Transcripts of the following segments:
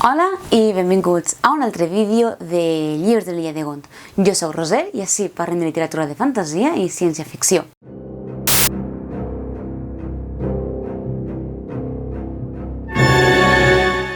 Hola i benvinguts a un altre vídeo de Llibres de l'Illa de Gont. Jo sóc Roser i així parlem de literatura de fantasia i ciència-ficció.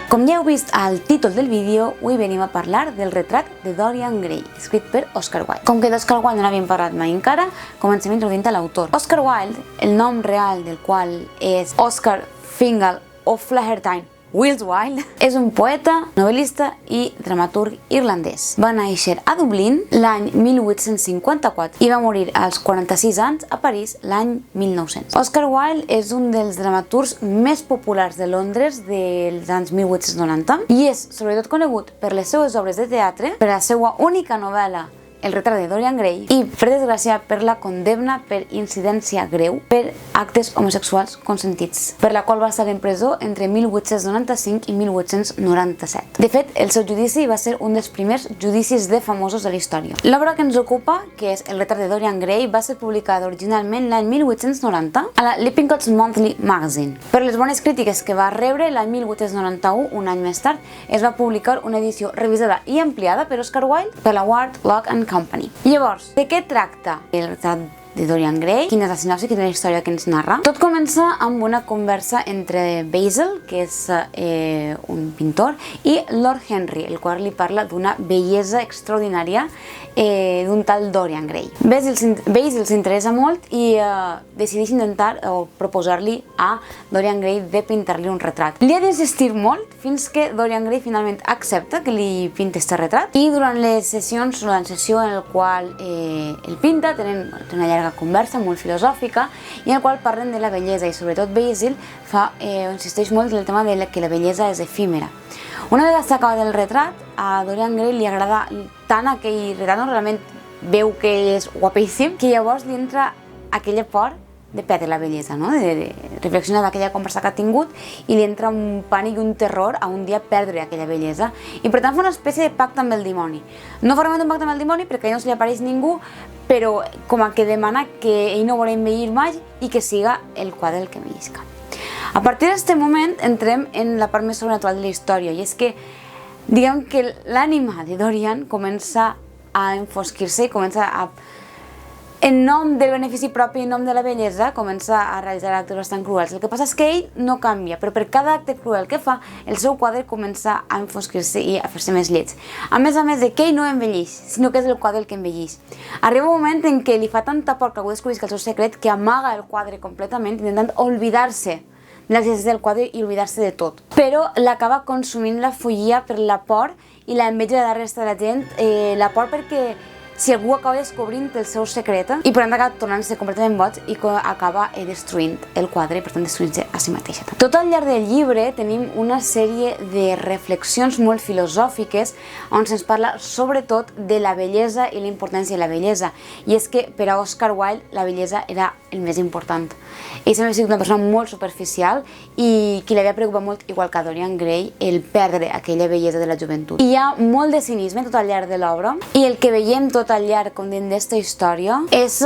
Com ja heu vist al títol del vídeo, avui venim a parlar del retrat de Dorian Gray, escrit per Oscar Wilde. Com que d'Oscar Wilde no n'havíem parlat mai encara, comencem introduint a l'autor. Oscar Wilde, el nom real del qual és Oscar Fingal O'Flaherty Wills Wilde, és un poeta, novel·lista i dramaturg irlandès. Va néixer a Dublín l'any 1854 i va morir als 46 anys a París l'any 1900. Oscar Wilde és un dels dramaturgs més populars de Londres dels anys 1890 i és sobretot conegut per les seues obres de teatre, per la seva única novel·la El retrat de Dorian Gray i, per desgràcia, per la condemna per incidència greu per actes homosexuals consentits, per la qual va estar en presó entre 1895 i 1897. De fet, el seu judici va ser un dels primers judicis de famosos de la història. L'obra que ens ocupa, que és El retrat de Dorian Gray, va ser publicada originalment l'any 1890 a la Lippincott's Monthly Magazine. Per les bones crítiques que va rebre, l'any 1891, un any més tard, es va publicar una edició revisada i ampliada per Oscar Wilde per la Ward, Lock and Company. Llavors, de què tracta el retrat de Dorian Gray? Quina és la sinopsi, quina és la història que ens narra? Tot comença amb una conversa entre Basil, que és un pintor, i Lord Henry, el qual li parla d'una bellesa extraordinària d'un tal Dorian Gray. Basil s'interessa molt i decideix intentar o proposar-li a Dorian Gray de pintar-li un retrat. Li ha d'insistir molt fins que Dorian Gray finalment accepta que li pinti aquest retrat i durant les sessions, la sessió en la qual el pinta, tenen una llarga conversa molt filosòfica i en la qual parlen de la bellesa i sobretot Basil insisteix molt en el tema de que la bellesa és efímera. Una vegada s'acaba del retrat, a Dorian Gray li agrada tant aquell retrat, realment veu que ell és guapíssim, que llavors li entra aquella por de perdre la bellesa, de reflexionar d'aquella conversa que ha tingut i li entra un pànic i un terror a un dia perdre aquella bellesa i per tant fa una espècie de pacte amb el dimoni. No fa realment un pacte amb el dimoni perquè no se li apareix ningú, però com a que demana que ell no vol envellir mai i que siga el quadre el que envellisca. A partir d'aquest moment entrem en la part més sobrenatural de la història i és que diguem que l'ànima de Dorian comença a enfosquir-se i comença a, en nom del benefici propi i en nom de la bellesa, comença a realitzar actes bastant cruels. El que passa és que ell no canvia, però per cada acte cruel que fa, el seu quadre comença a enfosquir-se i a fer-se més lleig. A més de que ell no envelleix, sinó que és el quadre el que envelleix. Arriba un moment en què li fa tanta por que algú descobrisca el seu secret que amaga el quadre completament, intentant oblidar-se de l'existència del quadre i oblidar-se de tot. Però l'acaba consumint la follia per la por i la enveja de la resta de la gent, la por perquè si algú acaba descobrint el seu secret i per tant acaba tornant-se completament boig i acaba destruint el quadre i per tant destruint-se a si mateixa. Tot al llarg del llibre tenim una sèrie de reflexions molt filosòfiques on se'ns parla sobretot de la bellesa i la importància de la bellesa i és que per a Oscar Wilde la bellesa era el més important. Ell sempre ha sigut una persona molt superficial i que li havia preocupat molt, igual que a Dorian Gray, el perdre aquella bellesa de la joventut. Hi ha molt de cinisme tot al llarg de l'obra i el que veiem tot al llarg com dins d'esta història és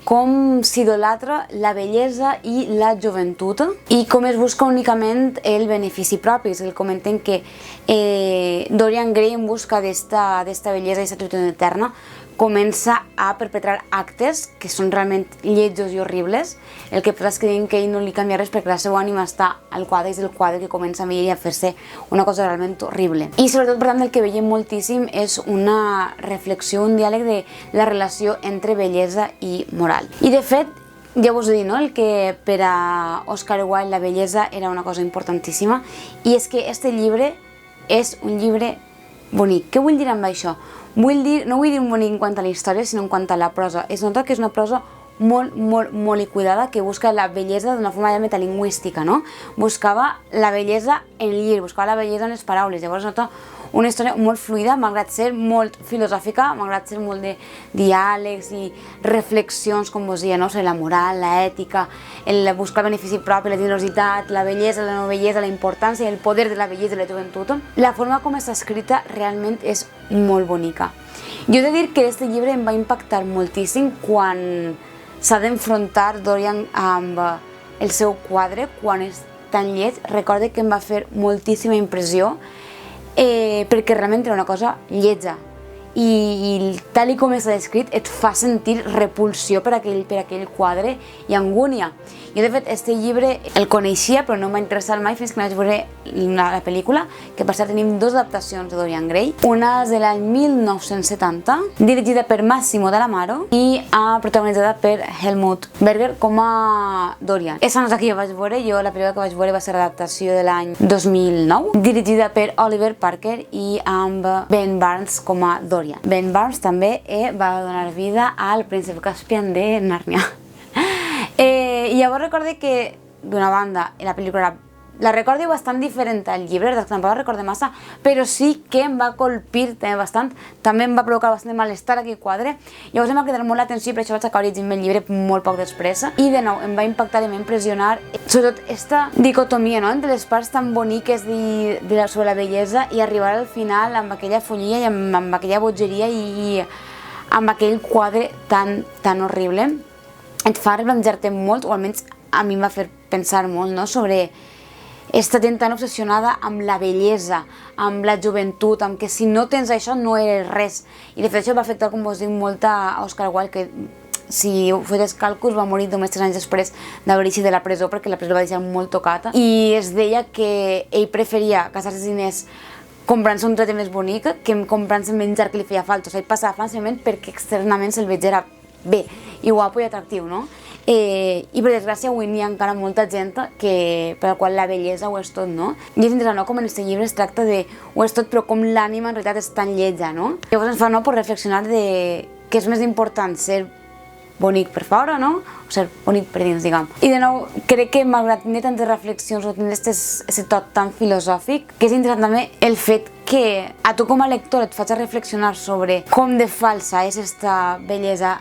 com s'idolatra la bellesa i la joventut i com es busca únicament el benefici propi. És el comenten que Dorian Gray en busca d'esta bellesa i aquesta joventut eterna comença a perpetrar actes que són realment lletjos i horribles. El que passa és que diuen que ell no li canvia res perquè la seva ànima està al quadre i és el quadre que comença a envellir i a fer-se una cosa realment horrible. I sobretot, per tant, el que veiem moltíssim és una reflexió, un diàleg de la relació entre bellesa i moral. I de fet, ja vos he dit, el que per a Oscar Wilde la bellesa era una cosa importantíssima i és que este llibre és un llibre bonic. Què vull dir amb això? No vull dir un bonic en quant a la història, sinó en quant a la prosa. Es nota que és una prosa molt i cuidada que busca la bellesa d'una forma metalingüística, no? Buscava la bellesa en el llibre, buscava la bellesa en les paraules. Llavors nota una història molt fluida, malgrat ser molt filosòfica, malgrat ser molt de diàlegs i reflexions, com vos deia, sobre la moral, l'ètica, el buscar el benefici propi, la generositat, la bellesa, la no bellesa, la importància i el poder de la bellesa i la joventut. La forma com està escrita realment és molt bonica. Jo he de dir que aquest llibre em va impactar moltíssim quan s'ha d'enfrontar Dorian amb el seu quadre, quan és tan lleig. Recordo que em va fer moltíssima impressió perquè realment era una cosa lletja. I tal com està descrit et fa sentir repulsió per aquell quadre i angúnia. Jo de fet este llibre el coneixia però no m'ha interessat mai fins que no vaig veure la pel·lícula, que per cert tenim dues adaptacions de Dorian Gray. Una és de l'any 1970, dirigida per Massimo Dallamaro i protagonitzada per Helmut Berger com a Dorian. Esa no és la que jo vaig veure, la pel·lícula que vaig veure va ser l'adaptació de l'any 2009, dirigida per Oliver Parker i amb Ben Barnes com a Dorian. Ben Barnes també va donar vida al príncep Caspian de Nàrnia. I llavors recorde que, d'una banda, la pel·lícula la recordo bastant diferent al llibre, tampoc la recordo massa, però sí que em va colpir també bastant, també em va provocar bastant de malestar aquell quadre. Llavors em va cridar molt l'atenció i per això vaig acabar llegint-me el llibre molt poc després. I de nou, em va impactar i em va impressionar, sobretot aquesta dicotomia, no?, entre les parts tan boniques sobre la bellesa i arribar al final amb aquella follia i amb aquella bogeria i amb aquell quadre tan horrible. Et fa replantejar-te molt, o almenys a mi em va fer pensar molt, no?, sobre esta gent tan obsessionada amb la bellesa, amb la joventut, amb que si no tens això no eres res. I de fet això va afectar, com us dic, molt a Oscar Wilde, que si fes càlculs va morir només 3 anys després d'haver eixit de la presó, perquè la presó va deixar molt tocada. I es deia que ell preferia gastar-se diners comprant-se un traje més bonic que comprant-se menjar que li feia falta. O sigui, passava fàcilment perquè externament se'l veig bé i guapo i atractiu, no? I per desgràcia avui n'hi ha encara molta gent per la qual la bellesa ho és tot, no? I és interessant, no?, com en aquest llibre es tracta de ho és tot, però com l'ànima en realitat és tan lletja, no? Llavors ens fa, no?, per reflexionar de què és més important, ser bonic per fora, no?, o ser bonic per dins, diguem. I de nou, crec que malgrat tenir tantes reflexions o tenir aquest tot tan filosòfic, que és interessant també el fet que a tu com a lector et faig reflexionar sobre com de falsa és aquesta bellesa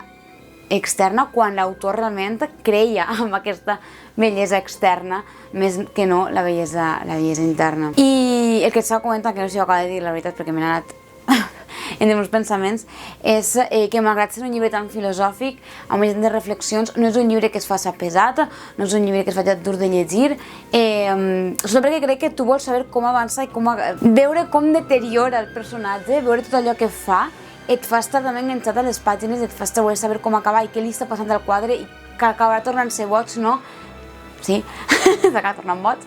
externa quan l'autor realment creia en aquesta bellesa externa més que no la bellesa interna. I el que estava comentant, que no sé si ho acabo de dir la veritat perquè m'he anat entre meus pensaments, és que malgrat ser un llibre tan filosòfic, amb més de reflexions, no és un llibre que es faci pesat, no és un llibre que es faci dur de llegir, sobretot perquè crec que tu vols saber com avança i veure com deteriora el personatge, veure tot allò que fa, et fa estar també enganxat a les pàgines, et fa voler saber com acaba i què li està passant al quadre i que acabarà tornant-se boig, no? Sí, s'acaba tornant boig.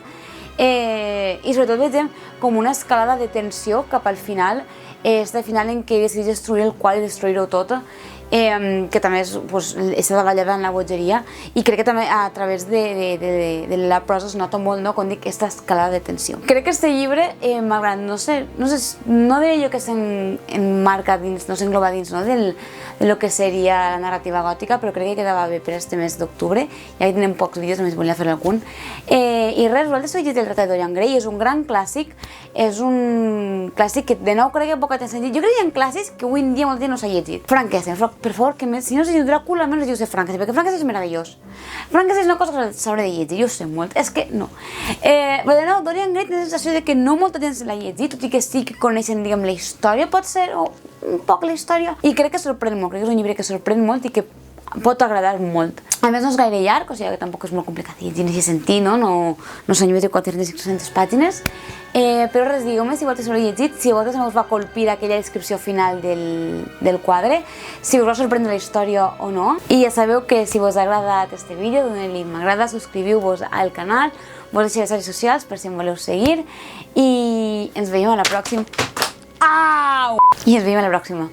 I sobretot veiem com una escalada de tensió cap al final, este final en què decideix destruir el quadre i destruir-ho tot, que també està davallada en la bogeria, i crec que també a través de la prosa es nota molt, no?, com dic, aquesta escalada de tensió. Crec que este llibre, malgrat, no diré jo que s'emmarca dins, no s'engloba dins, no?, de lo que seria la narrativa gòtica, però crec que quedava bé per este mes d'octubre, ja que tenim pocs vídeos, només volia fer algun. I res, vosaltres heu llegit el retrat de Dorian Gray, és un gran clàssic, és un clàssic que de nou crec que poc t'ha sentit. Jo crec que hi ha clàssics que avui en dia molta gent no s'ha llegit. Frankenstein, per favor, si no s'ha llegit Dràcula, almenys llegiu-se Frankenstein, perquè Frankenstein és meravellós. Frankenstein és una cosa que s'haurà de llegir, jo ho sé molt, és que no. Però de nou, Dorian Gray té la sensació que no molta gent se l'ha llegit, tot i que sí que coneixen, diguem, la història, pot ser, o un poc la història, i crec que sorprèn molt, crec que és un llibre que sorprèn molt i que pot agradar molt. A més no és gaire llarg, o sigui que tampoc és molt complicat llegir en aquest sentit, no són llibres de 400-500 pàgines, però res, digueu-me si vosaltres l'heu llegit, si a vosaltres us va colpir aquella descripció final del quadre, si us va sorprendre la història o no, i ja sabeu que si vos ha agradat este vídeo, doneu-li m'agrada, subscriviu-vos al canal, vos deixeu les xarxes socials per si em voleu seguir, i ens veiem a la pròxima. Au! I ens veiem a la pròxima.